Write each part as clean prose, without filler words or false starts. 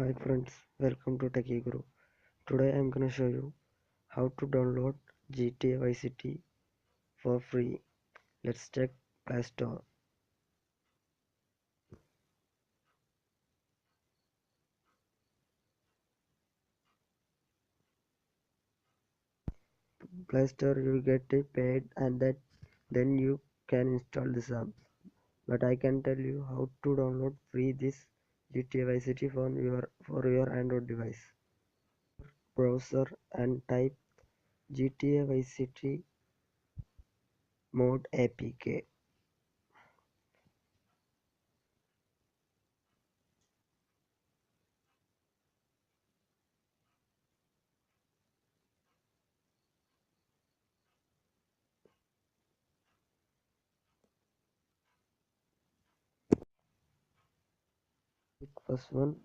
Hi friends, welcome to Techie Guru. Today I'm gonna show you how to download GTA Vice City for free. Let's check Play Store. Play Store you get it paid and then you can install this app. But I can tell you how to download free this GTA Vice City for your Android device. Browser and type GTA Vice City mod APK. Click first one,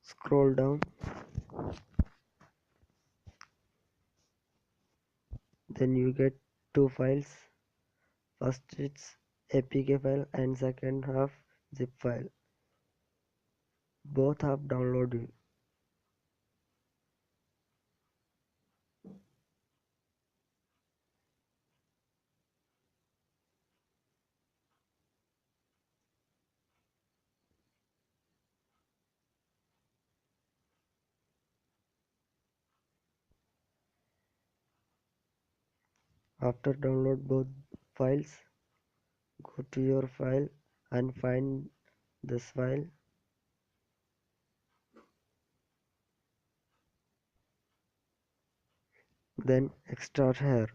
scroll down, then you get two files. First it's APK file and second half zip file. Both have downloaded. After download both files, go to your file and find this file. Then extract here.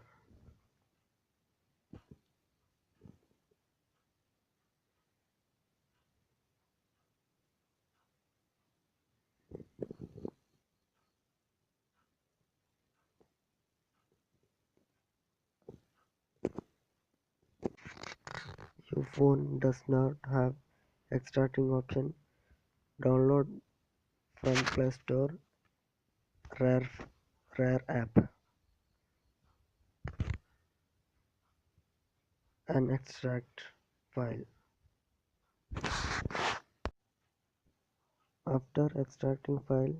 Your phone does not have extracting option. Download from Play Store rare rare app and extract file. After extracting file,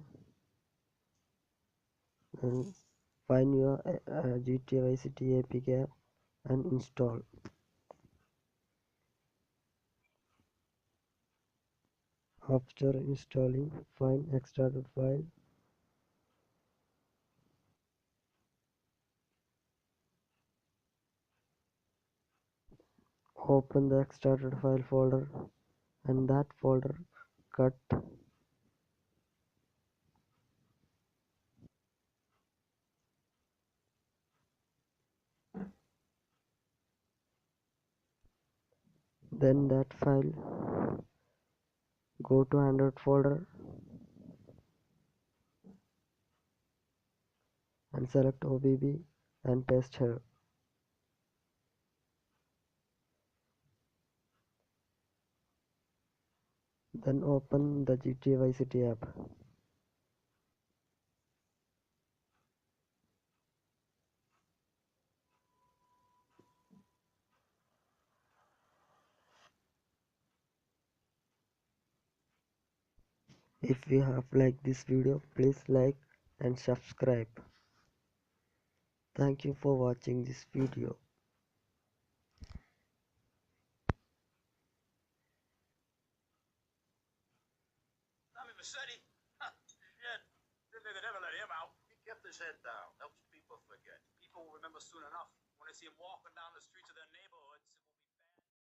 then find your GTA Vice City APK app and install. After installing, find extracted file. Open the extracted file folder and that folder cut. Then that file go to Android folder and select OBB and paste here. Then open the GTA Vice City app. If you have liked this video, please like and subscribe. Thank you for watching this video. Tommy Massetti? Huh, shit. Didn't think they'd ever let him out. He kept his head down. Helps people forget. People will remember soon enough when they see him walking down the streets of their neighborhood.